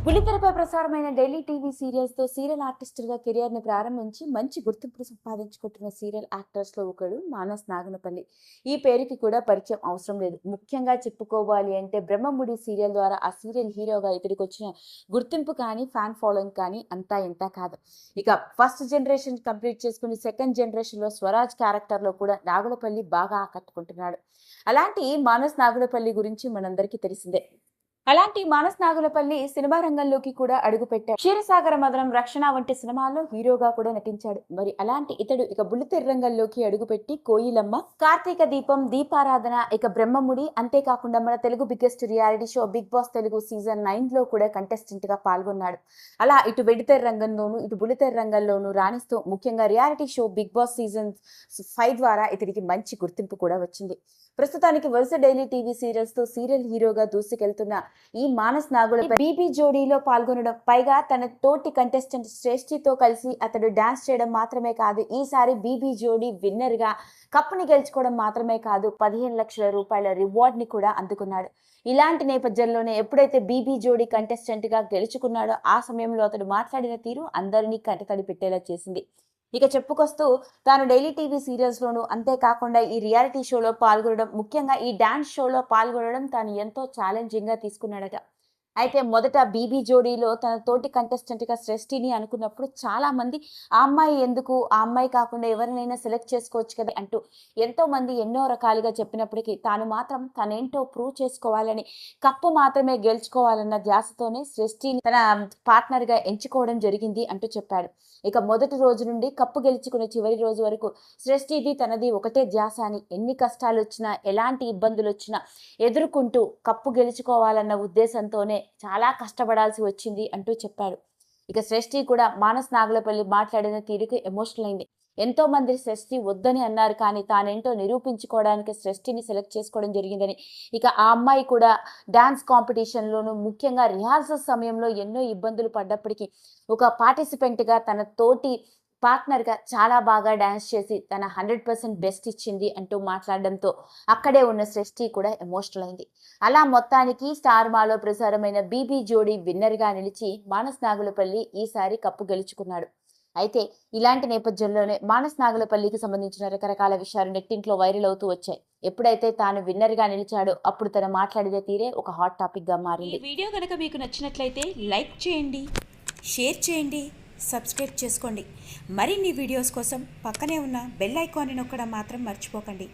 బుల్లితెరపై ప్రసారమైన daily TV సీరియల్స్తో serial ఆర్టిస్టుగా కెరియర్ని ప్రారంభించి మంచి గుర్తింపును సంపాదించుకుంటున్న సీరియల్ యాక్టర్స్లో ఒకడు మానస్ నాగనపల్లి. ఈ పేరుకి కూడా పరిచయం అవసరం లేదు. ముఖ్యంగా చెప్పుకోవాలి అంటే బ్రహ్మముడి సీరియల్ ద్వారా ఆ సీరియల్ హీరోగా ఇతడికి వచ్చిన గుర్తింపు కానీ ఫ్యాన్ ఫాలోయింగ్ కానీ అంతా ఇంతా కాదు. ఇక ఫస్ట్ జనరేషన్ కంప్లీట్ చేసుకుని సెకండ్ జనరేషన్లో స్వరాజ్ క్యారెక్టర్లో కూడా నాగులపల్లి బాగా ఆకట్టుకుంటున్నాడు. అలాంటి మానస్ నాగులపల్లి గురించి మనందరికీ తెలిసిందే. అలాంటి మానస్ నాగులపల్లి సినిమా రంగంలోకి కూడా అడుగుపెట్టాడు. క్షీరసాగర మదనం, రక్షణ వంటి సినిమాల్లో హీరోగా కూడా నటించాడు. మరి అలాంటి ఇతడు ఇక బుల్లితెర రంగంలోకి అడుగుపెట్టి కోయిలమ్మ, కార్తీక దీపం, దీపారాధన, ఇక బ్రహ్మముడి, అంతేకాకుండా మన Telugu biggest reality show Bigg Boss Telugu season 9 లో కూడా కంటెస్టెంట్ గా పాల్గొన్నాడు. అలా ఇటు వెడితెర రంగంలోను ఇటు బుల్లితెర రంగంలోను రాణిస్తూ ముఖ్యంగా reality show Bigg Boss season 5 ద్వారా ఇతడికి మంచి గుర్తింపు కూడా వచ్చింది. ప్రస్తుతానికి వరుస డైలీ టీవీ సీరియల్స్ తో సీరియల్ హీరోగా దూసుకెళ్తున్న ఈ మానస్ నాగులపల్లి బీబీ జోడీలో పాల్గొనడం, పైగా తన తోటి కంటెస్టెంట్ శ్రేష్ఠితో కలిసి అతడు డాన్స్ చేయడం మాత్రమే కాదు, ఈసారి బీబీ జోడీ విన్నర్ గా కప్పుని గెలుచుకోవడం మాత్రమే కాదు, 15 లక్షల రూపాయల రివార్డ్ ని కూడా అందుకున్నాడు. ఇలాంటి నేపథ్యంలోనే ఎప్పుడైతే బీబీ జోడీ కంటెస్టెంట్ గా గెలుచుకున్నాడో ఆ సమయంలో అతడు మాట్లాడిన తీరు అందరినీ కంటతడి పెట్టేలా చేసింది. ఇక చెప్పుకొస్తూ తాను డైలీ టీవీ సీరియల్స్లోను అంతేకాకుండా ఈ రియాలిటీ షోలో పాల్గొనడం, ముఖ్యంగా ఈ డాన్స్ షోలో పాల్గొనడం తాను ఎంతో ఛాలెంజింగ్గా తీసుకున్నాడట. అయితే మొదట బీబీ జోడీలో తన తోటి కంటెస్టెంట్గా శ్రేష్ఠిని అనుకున్నప్పుడు చాలామంది ఆ అమ్మాయి ఎందుకు, ఆ అమ్మాయి కాకుండా ఎవరినైనా సెలెక్ట్ చేసుకోవచ్చు కదా అంటూ ఎంతోమంది ఎన్నో రకాలుగా చెప్పినప్పటికీ తాను మాత్రం తనేంటో ప్రూవ్ చేసుకోవాలని, కప్పు మాత్రమే గెలుచుకోవాలన్న ధ్యాసతోనే శ్రేష్ఠిని తన పార్ట్నర్గా ఎంచుకోవడం జరిగింది అంటూ చెప్పాడు. ఇక మొదటి రోజు నుండి కప్పు గెలుచుకునే చివరి రోజు వరకు శ్రేష్ఠిది తనది ఒకటే ధ్యాస అని, ఎన్ని కష్టాలు వచ్చినా ఎలాంటి ఇబ్బందులు వచ్చినా ఎదుర్కొంటూ కప్పు గెలుచుకోవాలన్న ఉద్దేశంతోనే చాలా కష్టపడాల్సి వచ్చింది అంటూ చెప్పాడు. ఇక శ్రేష్ఠి కూడా మానస్ నాగులపల్లి మాట్లాడిన తీరుకు ఎమోషనల్ అయింది. ఎంతో మంది శ్రేష్ఠి వద్దని అన్నారు, కానీ తానేంటో నిరూపించుకోవడానికి శ్రేష్ఠిని సెలెక్ట్ చేసుకోవడం జరిగిందని, ఇక ఆ అమ్మాయి కూడా డాన్స్ కాంపిటీషన్లోనూ ముఖ్యంగా రిహార్సల్ సమయంలో ఎన్నో ఇబ్బందులు పడ్డప్పటికీ ఒక పార్టిసిపెంట్గా తన తోటి పార్ట్నర్గా చాలా బాగా డాన్స్ చేసి తన 100% బెస్ట్ ఇచ్చింది అంటూ మాట్లాడడంతో అక్కడే ఉన్న శ్రేష్ఠి కూడా ఎమోషనల్ అయింది. అలా మొత్తానికి స్టార్ మాలో ప్రసారమైన బీబీ జోడీ విన్నర్గా నిలిచి మానస్ నాగులపల్లి ఈసారి కప్పు గెలుచుకున్నాడు. అయితే ఇలాంటి నేపథ్యంలోనే మానస్ నాగులపల్లికి సంబంధించిన రకరకాల విషయాలు నెట్టింట్లో వైరల్ అవుతూ వచ్చాయి. ఎప్పుడైతే తాను విన్నర్గా నిలిచాడో అప్పుడు తను మాట్లాడిన తీరే ఒక హాట్ టాపిక్గా మారింది. ఈ వీడియో కనుక మీకు నచ్చినట్లయితే లైక్ చేయండి, షేర్ చేయండి, సబ్స్క్రైబ్ చేసుకోండి. మరిన్ని వీడియోస్ కోసం పక్కనే ఉన్న బెల్ ఐకాన్ని నొక్కడం మాత్రం మర్చిపోకండి.